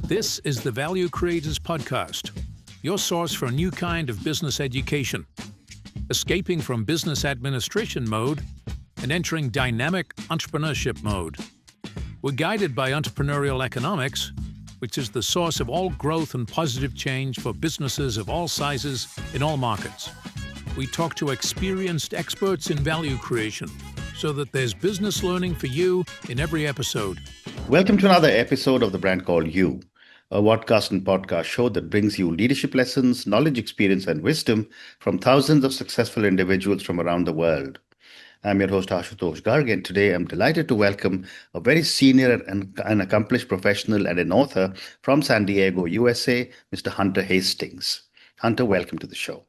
This is the Value Creators Podcast, your source for a new kind of business education, escaping from business administration mode and entering dynamic entrepreneurship mode. We're guided by entrepreneurial economics, which is the source of all growth and positive change for businesses of all sizes in all markets. We talk to experienced experts in value creation so that there's business learning for you in every episode. Welcome to another episode of the brand called You, a podcast and podcast show that brings you leadership lessons, knowledge, experience, and wisdom from thousands of successful individuals from around the world. I'm your host, Ashutosh Garg, and today I'm delighted to welcome a very senior and accomplished professional and an author from San Diego, USA, Mr. Hunter Hastings. Hunter, welcome to the show.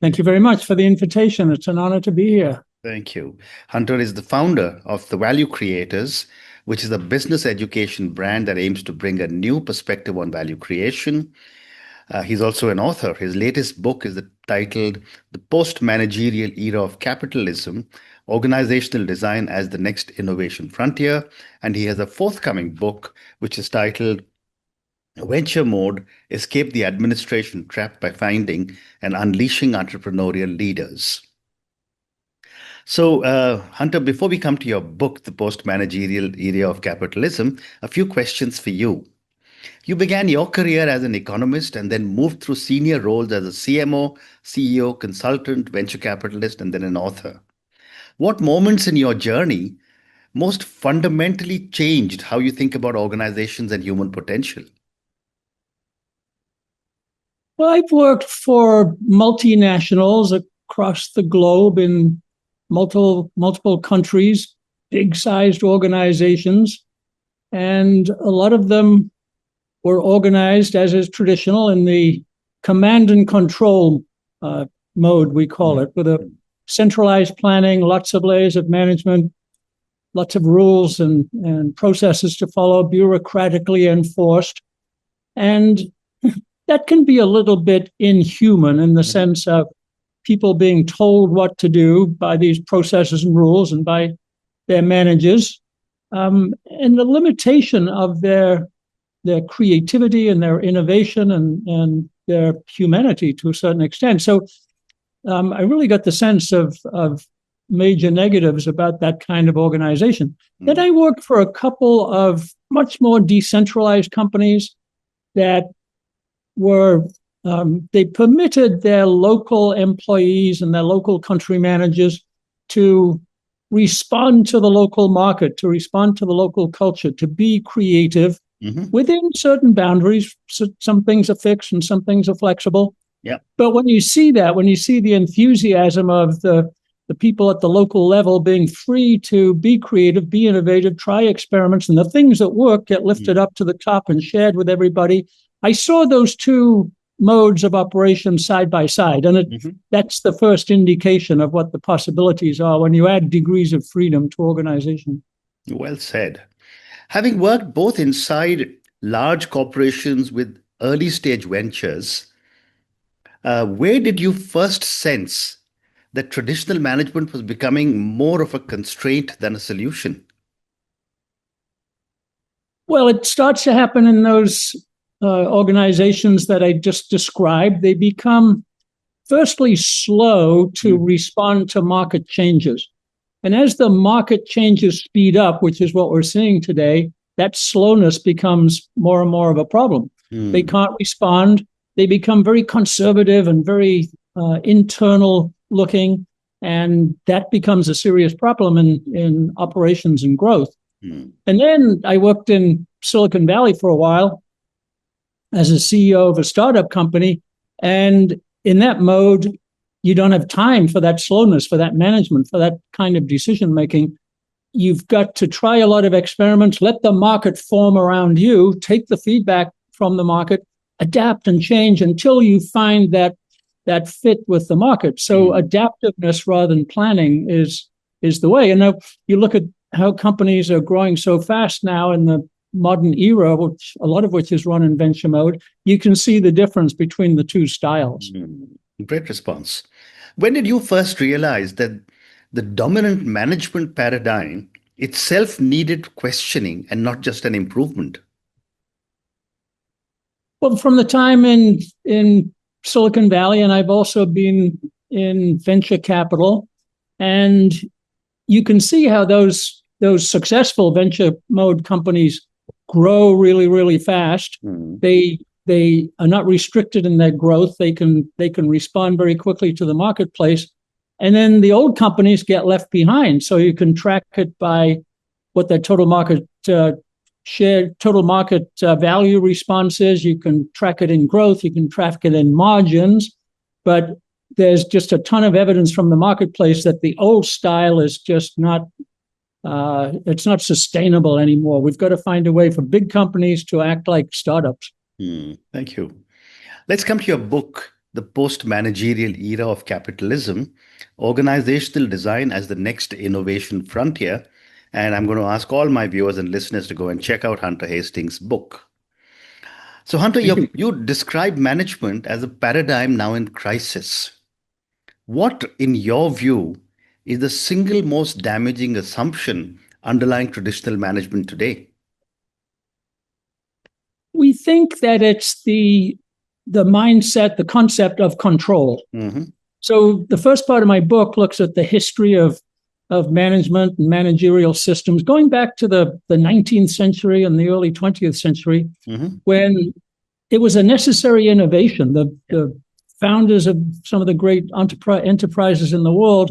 Thank you very much for the invitation. It's an honor to be here. Thank you. Hunter is the founder of The Value Creators, which is a business education brand that aims to bring a new perspective on value creation. He's also an author. His latest book is titled The Post-Managerial Era of Capitalism, Organizational Design as the Next Innovation Frontier. And he has a forthcoming book, which is titled Venture Mode, Escape the Administration Trap by Finding and Unleashing Entrepreneurial Leaders. So, Hunter, before we come to your book, The Post-Managerial Era of Capitalism, a few questions for you. You began your career as an economist and then moved through senior roles as a CMO, CEO, consultant, venture capitalist, and then an author. What moments in your journey most fundamentally changed how you think about organizations and human potential? Well, I've worked for multinationals across the globe in multiple countries, big-sized organizations, and a lot of them were organized, as is traditional, in the command and control mode, we call it, with a centralized planning, lots of layers of management, lots of rules and processes to follow, bureaucratically enforced. And that can be a little bit inhuman in the sense of people being told what to do by these processes and rules and by their managers, and the limitation of their creativity and their innovation and their humanity to a certain extent. So I really got the sense of major negatives about that kind of organization. Then I worked for a couple of much more decentralized companies that were they permitted their local employees and their local country managers to respond to the local market, to respond to the local culture, to be creative within certain boundaries. So some things are fixed and some things are flexible. Yeah. But when you see the enthusiasm of the people at the local level being free to be creative, be innovative, try experiments, and the things that work get lifted up to the top and shared with everybody, I saw those two modes of operation side by side. And that's the first indication of what the possibilities are when you add degrees of freedom to organization. Well said. Having worked both inside large corporations with early stage ventures, where did you first sense that traditional management was becoming more of a constraint than a solution? Well, it starts to happen in those organizations that I just described. They become, firstly, slow to respond to market changes. And as the market changes speed up, which is what we're seeing today, that slowness becomes more and more of a problem. They can't respond. They become very conservative and very internal looking. And that becomes a serious problem in operations and growth. And then I worked in Silicon Valley for a while as a CEO of a startup company. And in that mode, you don't have time for that slowness, for that management, for that kind of decision making. You've got to try a lot of experiments, let the market form around you, take the feedback from the market, adapt and change until you find that fit with the market. So adaptiveness rather than planning is the way. And now you look at how companies are growing so fast now in the modern era, which a lot of which is run in venture mode, you can see the difference between the two styles. Great response. When did you first realize that the dominant management paradigm itself needed questioning and not just an improvement? Well, from the time in Silicon Valley, and I've also been in venture capital, and you can see how those successful venture mode companies grow really, really fast. They are not restricted in their growth. They can respond very quickly to the marketplace. And then the old companies get left behind. So you can track it by what their total market value response is. You can track it in growth. You can track it in margins. But there's just a ton of evidence from the marketplace that the old style is just not it's not sustainable anymore. We've got to find a way for big companies to act like startups. Thank you. Let's come to your book, The Post-Managerial Era of Capitalism, Organizational Design as the Next Innovation Frontier. And I'm going to ask all my viewers and listeners to go and check out Hunter Hastings' book. So, Hunter, you describe management as a paradigm now in crisis. What, in your view, is the single most damaging assumption underlying traditional management today? We think that it's the mindset, the concept of control. So the first part of my book looks at the history of management and managerial systems, going back to the 19th century and the early 20th century, when it was a necessary innovation. The founders of some of the great enterprises in the world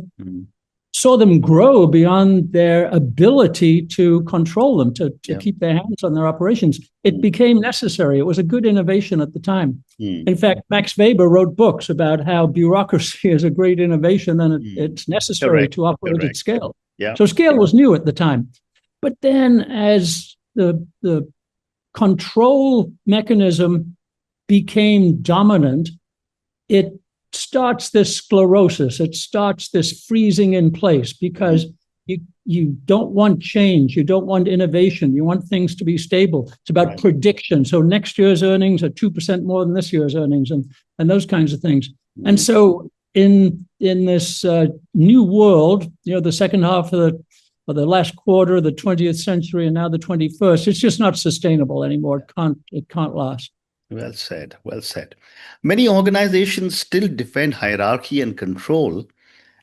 saw them grow beyond their ability to control them, to keep their hands on their operations. It became necessary. It was a good innovation at the time. In fact, Max Weber wrote books about how bureaucracy is a great innovation and it's necessary to operate at scale. So scale was new at the time. But then as the control mechanism became dominant, it starts this sclerosis. It starts this freezing in place because you don't want change. You don't want innovation. You want things to be stable. It's about prediction. So next year's earnings are 2% more than this year's earnings and those kinds of things. And so in this new world, the second half of the last quarter of the 20th century and now the 21st, it's just not sustainable anymore. It can't last. Well said. Well said. Many organizations still defend hierarchy and control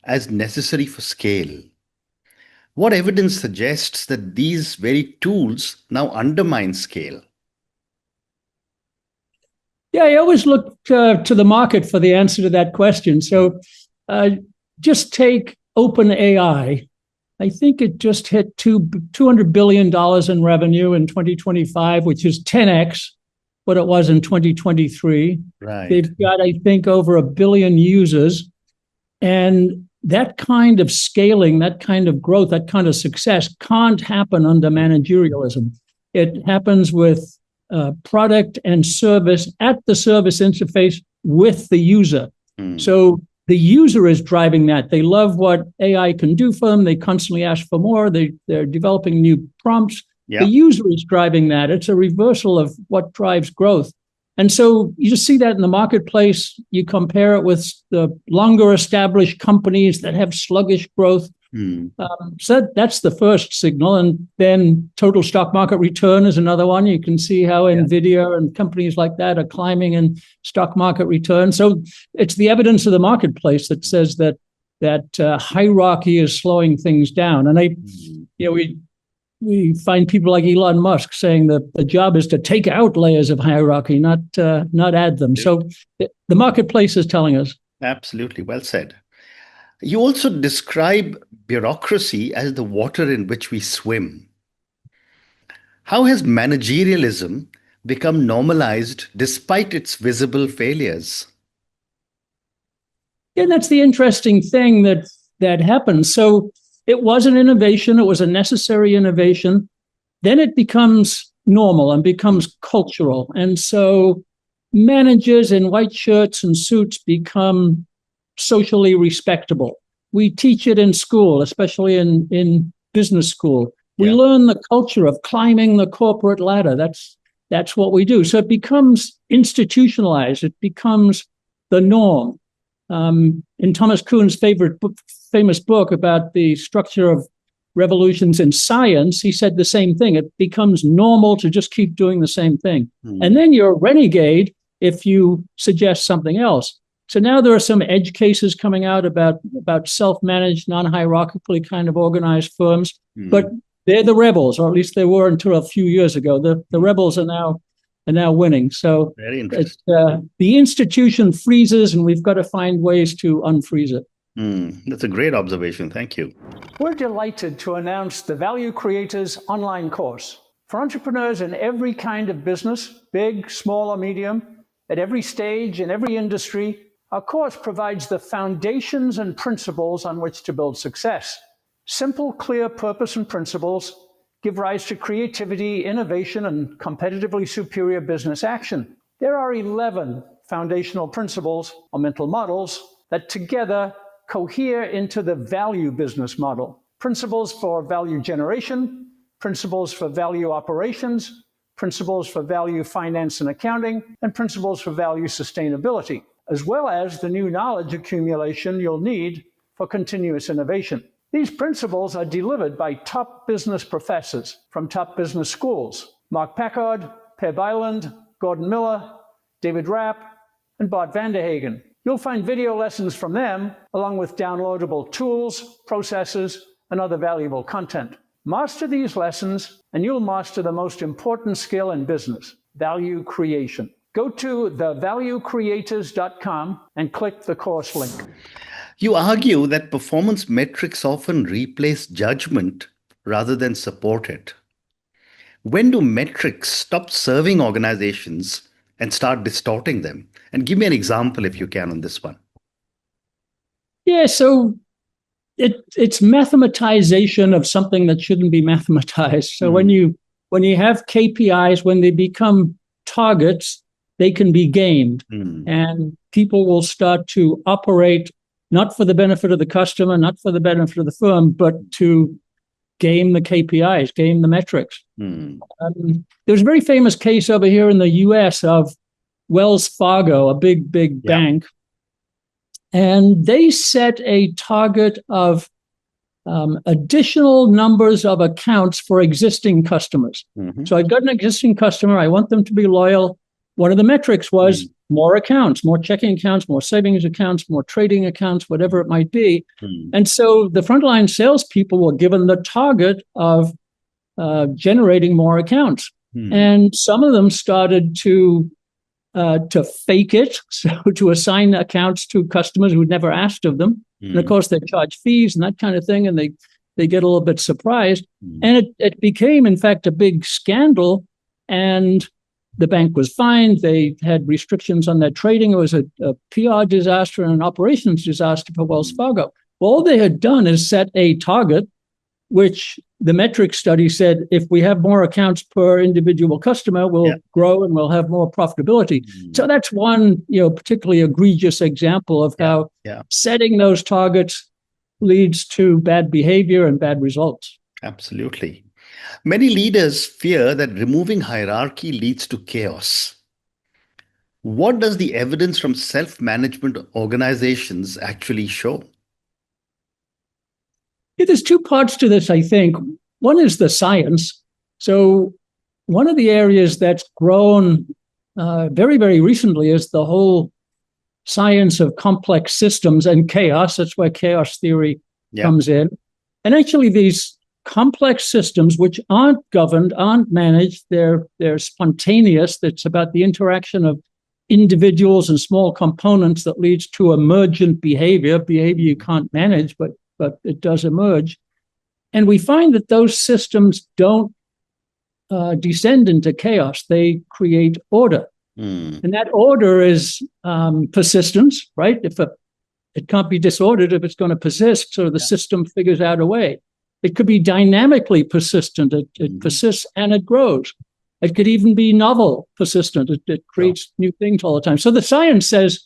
as necessary for scale. What evidence suggests that these very tools now undermine scale? Yeah, I always look to the market for the answer to that question. So just take OpenAI. I think it just hit $200 billion in revenue in 2025, which is 10x what it was in 2023. They've got, I think, over 1 billion users. And that kind of scaling, that kind of growth, that kind of success can't happen under managerialism. It happens with product and service at the service interface with the user. So the user is driving that. They love what AI can do for them. They constantly ask for more. They're developing new prompts. The user is driving that. It's a reversal of what drives growth. And so you just see that in the marketplace. You compare it with the longer established companies that have sluggish growth. So that's the first signal. And then total stock market return is another one. You can see how NVIDIA and companies like that are climbing in stock market return. So it's the evidence of the marketplace that says that hierarchy is slowing things down. And we find people like Elon Musk saying that the job is to take out layers of hierarchy, not add them. So the marketplace is telling us. Absolutely. Well said. You also describe bureaucracy as the water in which we swim. How has managerialism become normalized despite its visible failures? Yeah, that's the interesting thing that happens. So it was an innovation. It was a necessary innovation. Then it becomes normal and becomes cultural. And so managers in white shirts and suits become socially respectable. We teach it in school, especially in business school. We learn the culture of climbing the corporate ladder. That's what we do. So it becomes institutionalized. It becomes the norm. In Thomas Kuhn's famous book about the structure revolutions in science, he said the same thing. It becomes normal to just keep doing the same thing. And then you're a renegade if you suggest something else. So now there are some edge cases coming out about self-managed, non-hierarchically kind of organized firms, but they're the rebels, or at least they were until a few years ago. The rebels are now winning. So very interesting. The institution freezes, and we've got to find ways to unfreeze it. That's a great observation. Thank you. We're delighted to announce the Value Creators online course. For entrepreneurs in every kind of business, big, small, or medium, at every stage, in every industry, our course provides the foundations and principles on which to build success. Simple, clear purpose and principles give rise to creativity, innovation, and competitively superior business action. There are 11 foundational principles or mental models that together cohere into the value business model. Principles for value generation, principles for value operations, principles for value finance and accounting, and principles for value sustainability, as well as the new knowledge accumulation you'll need for continuous innovation. These principles are delivered by top business professors from top business schools: Mark Packard, Per Byland, Gordon Miller, David Rapp, and Bart Vanderhagen. You'll find video lessons from them, along with downloadable tools, processes, and other valuable content. Master these lessons, and you'll master the most important skill in business: value creation. Go to thevaluecreators.com and click the course link. You argue that performance metrics often replace judgment rather than support it. When do metrics stop serving organizations and start distorting them? And give me an example, if you can, on this one. Yeah, so it's mathematization of something that shouldn't be mathematized. So when you have KPIs, when they become targets, they can be gamed, and people will start to operate not for the benefit of the customer, not for the benefit of the firm, but to game the KPIs, game the metrics. There's a very famous case over here in the US of Wells Fargo, a big bank. And they set a target of additional numbers of accounts for existing customers. So I've got an existing customer. I want them to be loyal. One of the metrics was more accounts, more checking accounts, more savings accounts, more trading accounts, whatever it might be. And so the frontline salespeople were given the target of generating more accounts. And some of them started to fake it, so to assign accounts to customers who'd never asked of them. And of course, they charge fees and that kind of thing, and they get a little bit surprised. And it became, in fact, a big scandal. And the bank was fined. They had restrictions on their trading. It was a PR disaster and an operations disaster for Wells Fargo. Well, all they had done is set a target, which the metric study said, if we have more accounts per individual customer, we'll grow and we'll have more profitability. So that's one, particularly egregious example of how setting those targets leads to bad behavior and bad results. Absolutely. Many leaders fear that removing hierarchy leads to chaos. What does the evidence from self-management organizations actually show? Yeah, there's two parts to this, I think. One is the science. So one of the areas that's grown very, very recently is the whole science of complex systems and chaos. That's where chaos theory comes in. And actually, these complex systems, which aren't governed, aren't managed, they're spontaneous. It's about the interaction of individuals and small components that leads to emergent behavior you can't manage, but it does emerge. And we find that those systems don't descend into chaos. They create order. And that order is persistence, right? It can't be disordered if it's going to persist, so the system figures out a way. It could be dynamically persistent. It persists and it grows. It could even be novel persistent. It creates new things all the time. So the science says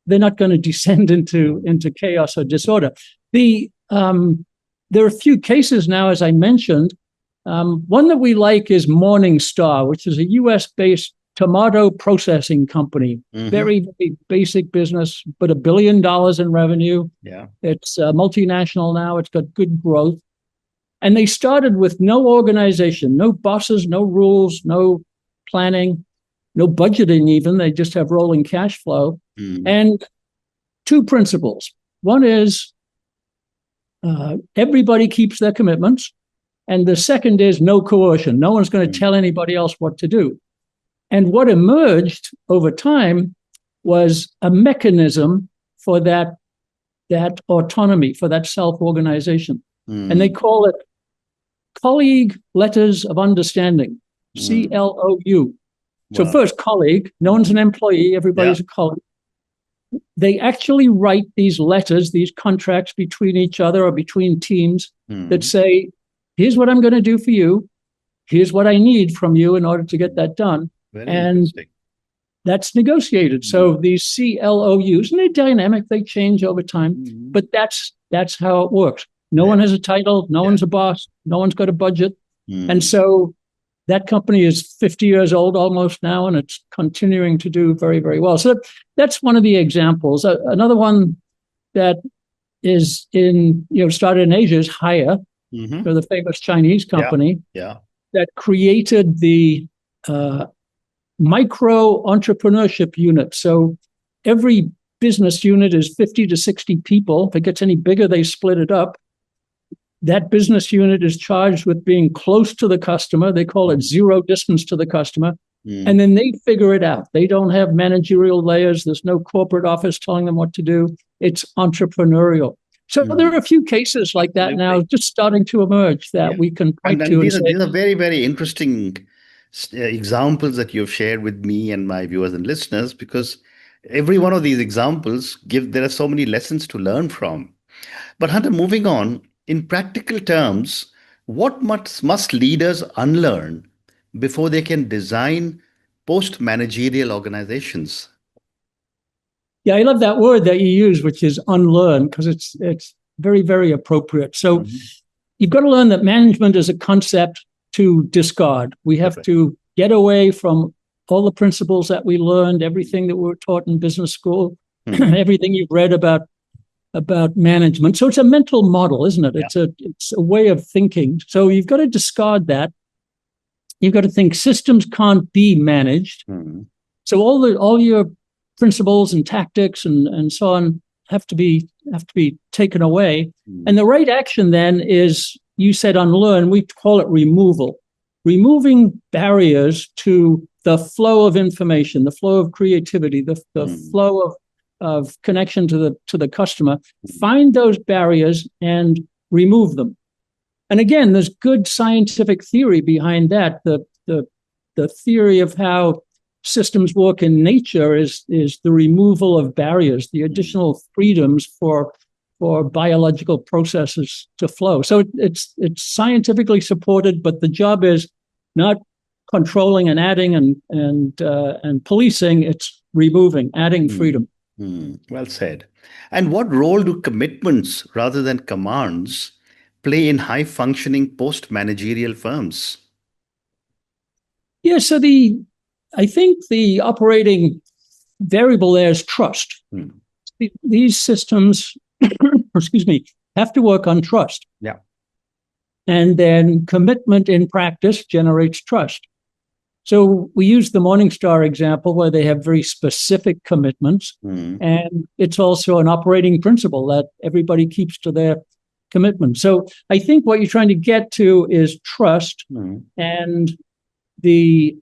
they're not going to descend into chaos or disorder. There are a few cases now, as I mentioned. One that we like is Morningstar, which is a US-based tomato processing company. Very, very basic business, but $1 billion in revenue. It's multinational now. It's got good growth. And they started with no organization, no bosses, no rules, no planning, no budgeting even. They just have rolling cash flow. And two principles. One is everybody keeps their commitments. And the second is no coercion. No one's going to tell anybody else what to do. And what emerged over time was a mechanism for that autonomy, for that self-organization. And they call it colleague letters of understanding, CLOU. So first, colleague, no one's an employee, everybody's a colleague. They actually write these letters, these contracts between each other or between teams that say, here's what I'm going to do for you. Here's what I need from you in order to get that done. And that's negotiated. So these CLOUs, and they're dynamic, they change over time, but that's how it works. No one has a title, no one's a boss, no one's got a budget. And so that company is 50 years old almost now, and it's continuing to do very, very well. So that's one of the examples. Another one that is started in Asia is Haier, they're the famous Chinese company that created the micro entrepreneurship unit. So every business unit is 50 to 60 people. If it gets any bigger, they split it up. That business unit is charged with being close to the customer. They call it zero distance to the customer. And then they figure it out. They don't have managerial layers. There's no corporate office telling them what to do. It's entrepreneurial. So there are a few cases like that now just starting to emerge that we can point to. These are very, very interesting examples that you've shared with me and my viewers and listeners, because every one of these examples there are so many lessons to learn from. But Hunter, moving on, in practical terms, what must leaders unlearn before they can design post-managerial organizations? Yeah, I love that word that you use, which is unlearn, because it's very, very appropriate. So you've got to learn that management is a concept to discard. We have to get away from all the principles that we learned, everything that we were taught in business school, everything you've read about management. So it's a mental model, isn't it? It's a way of thinking. So you've got to discard that. You've got to think systems can't be managed. So all your principles and tactics and so on have to be taken away. And the right action then is, you said unlearn, we call it removal. Removing barriers to the flow of information, the flow of creativity, the flow of connection to the customer. Find those barriers and remove them. And again, there's good scientific theory behind that. The theory of how systems work in nature is the removal of barriers, the additional freedoms for biological processes to flow. So it's scientifically supported, but the job is not controlling and adding and policing. It's removing, adding freedom. Well said. And what role do commitments rather than commands play in high-functioning post-managerial firms? Yeah, so I think the operating variable there is trust. These systems, have to work on trust. Yeah. And then commitment in practice generates trust. So we use the Morningstar example where they have very specific commitments. And it's also an operating principle that everybody keeps to their commitment. So I think what you're trying to get to is trust. And the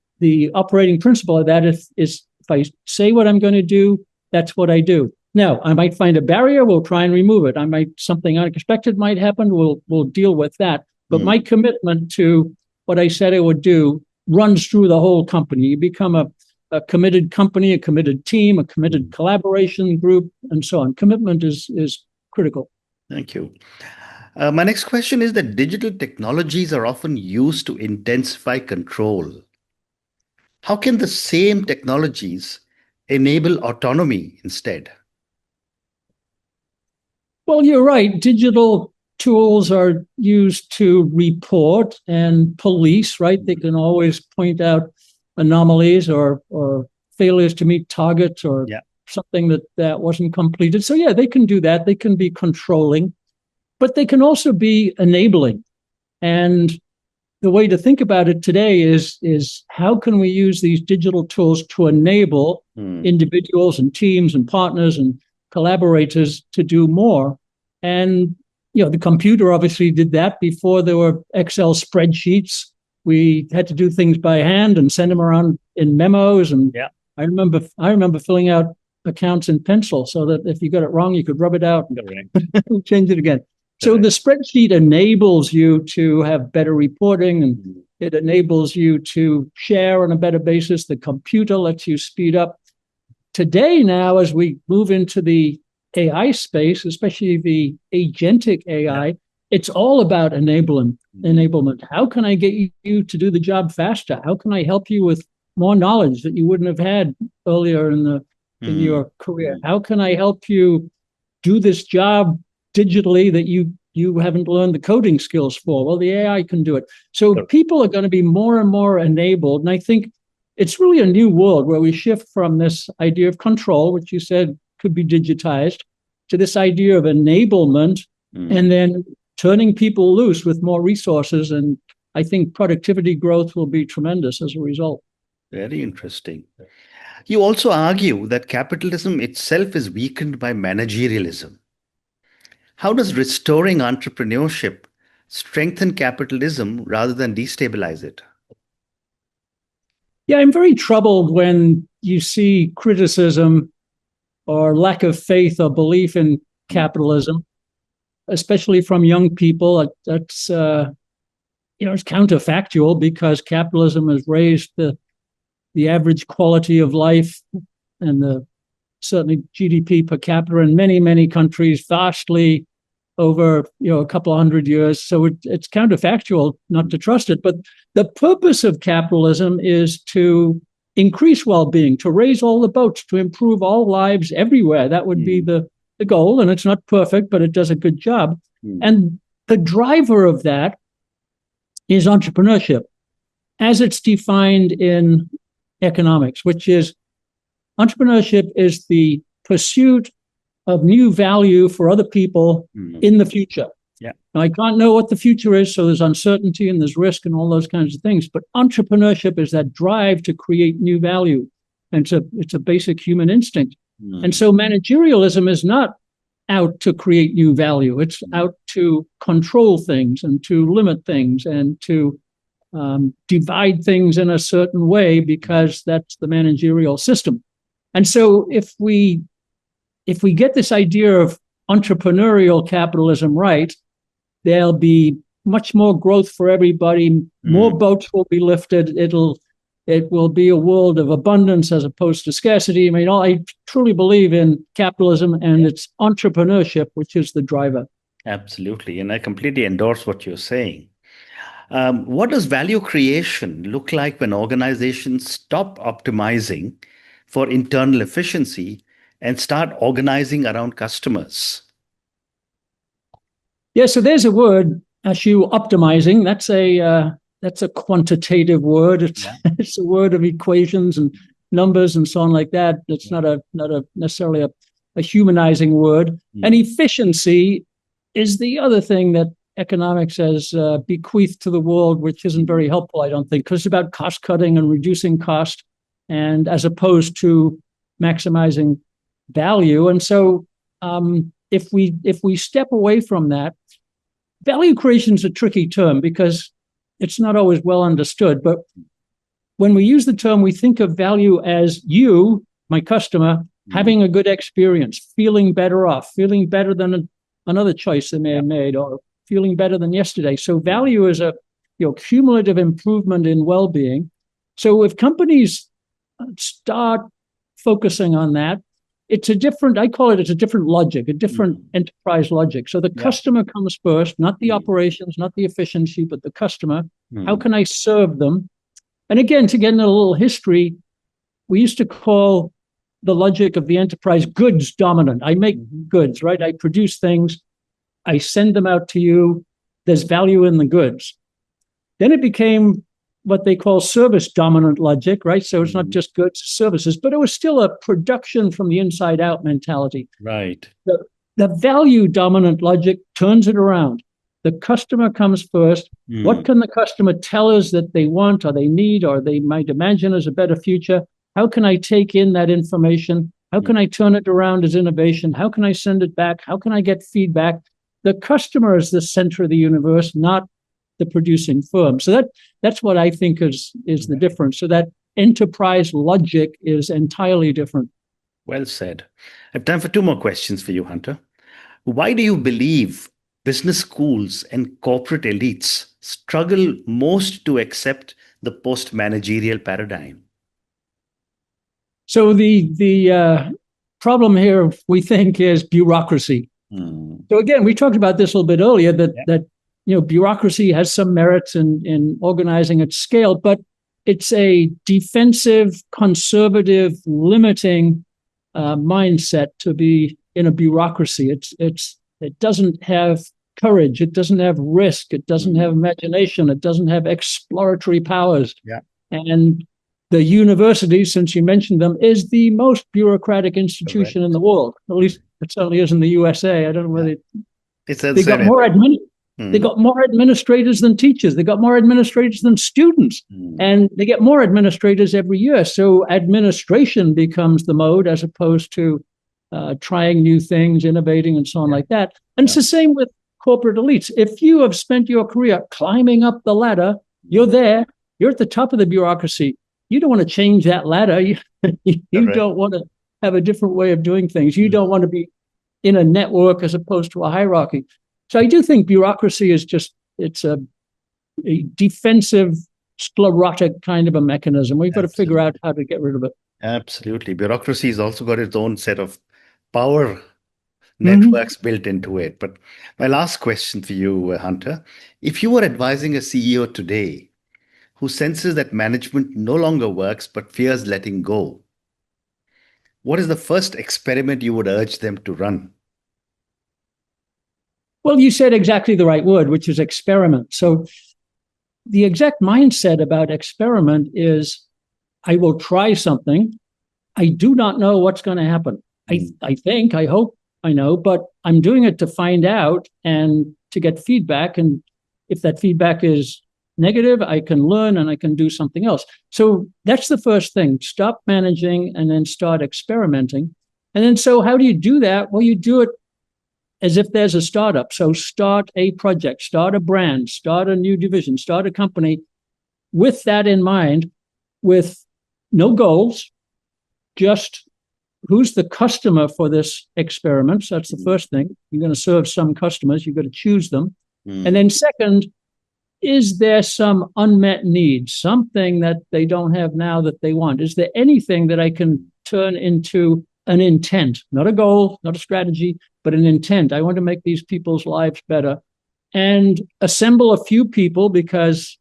operating principle of that is if I say what I'm going to do, that's what I do. Now, I might find a barrier, we'll try and remove it. Something unexpected might happen, we'll deal with that. But my commitment to what I said I would do runs through the whole company. You become a committed company, a committed team, a committed collaboration group, and so on. Commitment is critical. Thank you. My next question is that digital technologies are often used to intensify control. How can the same technologies enable autonomy instead? Well, you're right. Digital tools are used to report and police, right? They can always point out anomalies or failures to meet targets or something that wasn't completed. So yeah, they can do that. They can be controlling, but they can also be enabling. And the way to think about it today is how can we use these digital tools to enable individuals and teams and partners and collaborators to do more? And the computer obviously did that before there were Excel spreadsheets. We had to do things by hand and send them around in memos. And I remember filling out accounts in pencil so that if you got it wrong, you could rub it out and change it again. So the spreadsheet enables you to have better reporting, and it enables you to share on a better basis. The computer lets you speed up. Today now, as we move into the AI space, especially the agentic AI, it's all about enablement. How can I get you to do the job faster? How can I help you with more knowledge that you wouldn't have had earlier in your career? How can I help you do this job digitally that you haven't learned the coding skills for? Well, the AI can do it. So people are going to be more and more enabled. And I think it's really a new world where we shift from this idea of control, which you said could be digitized, to this idea of enablement, and then turning people loose with more resources. And I think productivity growth will be tremendous as a result. Very interesting. You also argue that capitalism itself is weakened by managerialism. How does restoring entrepreneurship strengthen capitalism rather than destabilize it? Yeah, I'm very troubled when you see criticism or lack of faith or belief in capitalism, especially from young people. That's it's counterfactual, because capitalism has raised the average quality of life and certainly GDP per capita in many, many countries vastly over a couple of hundred years. So it's counterfactual not to trust it. But the purpose of capitalism is to increase well-being, to raise all the boats, to improve all lives everywhere. That would be the goal. And it's not perfect, but it does a good job. And the driver of that is entrepreneurship, as it's defined in economics, which is entrepreneurship is the pursuit of new value for other people in the future. Now, I can't know what the future is, so there's uncertainty and there's risk and all those kinds of things. But entrepreneurship is that drive to create new value. And it's a basic human instinct. And so managerialism is not out to create new value. It's out to control things and to limit things and to divide things in a certain way, because that's the managerial system. And so if we get this idea of entrepreneurial capitalism right, there'll be much more growth for everybody. More boats will be lifted. It will be a world of abundance as opposed to scarcity. I mean, I truly believe in capitalism and its entrepreneurship, which is the driver. Absolutely. And I completely endorse what you're saying. What does value creation look like when organizations stop optimizing for internal efficiency and start organizing around customers? Yeah, so there's a word, Ashu, optimizing. That's a quantitative word. It's a word of equations and numbers and so on like that. It's not necessarily a humanizing word. And efficiency is the other thing that economics has bequeathed to the world, which isn't very helpful, I don't think, because it's about cost cutting and reducing cost, and as opposed to maximizing value. And so if we step away from that, value creation is a tricky term because it's not always well understood. But when we use the term, we think of value as you, my customer, having a good experience, feeling better off, feeling better than another choice they may have made, or feeling better than yesterday. So value is a cumulative improvement in well-being. So if companies start focusing on that, it's a different logic, a different enterprise logic. So the customer comes first, not the operations, not the efficiency, but the customer. How can I serve them? And again, to get into a little history, we used to call the logic of the enterprise goods dominant. I make goods, right? I produce things. I send them out to you. There's value in the goods. Then it became what they call service dominant logic, right? So it's not just goods, services, but it was still a production from the inside out mentality. Right. The value dominant logic turns it around. The customer comes first. What can the customer tell us that they want or they need or they might imagine as a better future? How can I take in that information? How can I turn it around as innovation? How can I send it back? How can I get feedback? The customer is the center of the universe, not the producing firm. So that's what I think is the difference. So that enterprise logic is entirely different. Well said. I have time for two more questions for you, Hunter. Why do you believe business schools and corporate elites struggle most to accept the post-managerial paradigm? So the problem here, we think, is bureaucracy. So again, we talked about this a little bit earlier, that bureaucracy has some merits in organizing at scale, but it's a defensive, conservative, limiting mindset to be in a bureaucracy. It doesn't have courage. It doesn't have risk. It doesn't have imagination. It doesn't have exploratory powers. Yeah. And the university, since you mentioned them, is the most bureaucratic institution in the world. At least it certainly is in the USA. I don't know whether they got more They got more administrators than teachers. They got more administrators than students. And they get more administrators every year. So administration becomes the mode as opposed to trying new things, innovating, and so on like that. And it's the same with corporate elites. If you have spent your career climbing up the ladder, you're there, you're at the top of the bureaucracy. You don't want to change that ladder. You don't want to have a different way of doing things. You don't want to be in a network as opposed to a hierarchy. So I do think bureaucracy is it's a defensive, sclerotic kind of a mechanism. We've got to figure out how to get rid of it. Absolutely. Bureaucracy has also got its own set of power networks built into it. But my last question for you, Hunter, if you were advising a CEO today who senses that management no longer works but fears letting go, what is the first experiment you would urge them to run? Well, you said exactly the right word, which is experiment. So the exact mindset about experiment is, I will try something. I do not know what's going to happen. I think, I hope I know, but I'm doing it to find out and to get feedback. And if that feedback is negative, I can learn and I can do something else. So that's the first thing. Stop managing and then start experimenting. And then, so how do you do that? Well, you do it as if there's a startup. So start a project, start a brand, start a new division, start a company with that in mind, with no goals, just who's the customer for this experiment. So that's the first thing. You're going to serve some customers. You've got to choose them. And then second, is there some unmet need, something that they don't have now that they want? Is there anything that I can turn into an intent, not a goal, not a strategy, but an intent? I want to make these people's lives better, and assemble a few people, because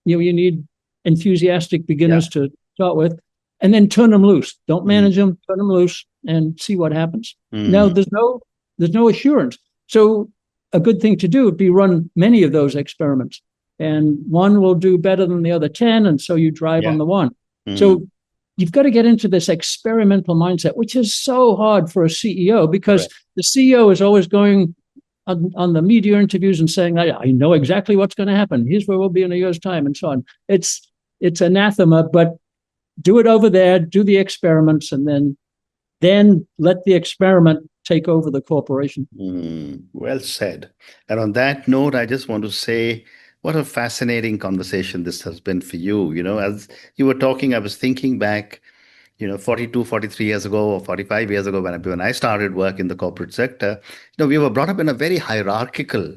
you need enthusiastic beginners to start with, and then turn them loose. Don't manage them, turn them loose and see what happens. Now, there's no assurance. So a good thing to do would be run many of those experiments, and one will do better than the other 10. And so you drive on the one. So you've got to get into this experimental mindset, which is so hard for a CEO, because the CEO is always going on the media interviews and saying, I know exactly what's going to happen. Here's where we'll be in a year's time, and so on. It's anathema, but do it over there, do the experiments, and then let the experiment take over the corporation. Well said. And on that note, I just want to say, what a fascinating conversation this has been for you. As you were talking, I was thinking back, 42, 43 years ago, or 45 years ago, when I started work in the corporate sector, we were brought up in a very hierarchical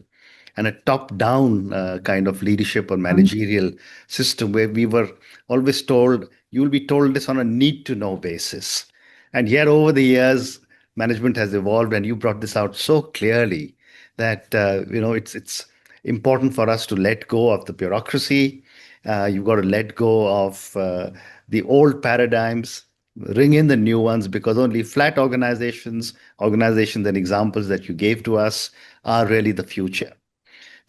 and a top-down kind of leadership or managerial system, where we were always told, you will be told this on a need-to-know basis. And yet over the years, management has evolved, and you brought this out so clearly that, it's important for us to let go of the bureaucracy. You've got to let go of the old paradigms, ring in the new ones, because only flat organizations and examples that you gave to us are really the future.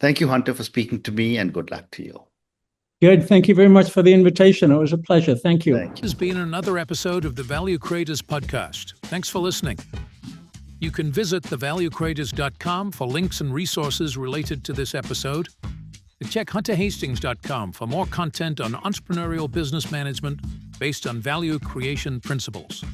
Thank you, Hunter, for speaking to me, and good luck to you. Good. Thank you very much for the invitation. It was a pleasure. Thank you. This has been another episode of the Value Creators Podcast. Thanks for listening. You can visit thevaluecreators.com for links and resources related to this episode. And check hunterhastings.com for more content on entrepreneurial business management based on value creation principles.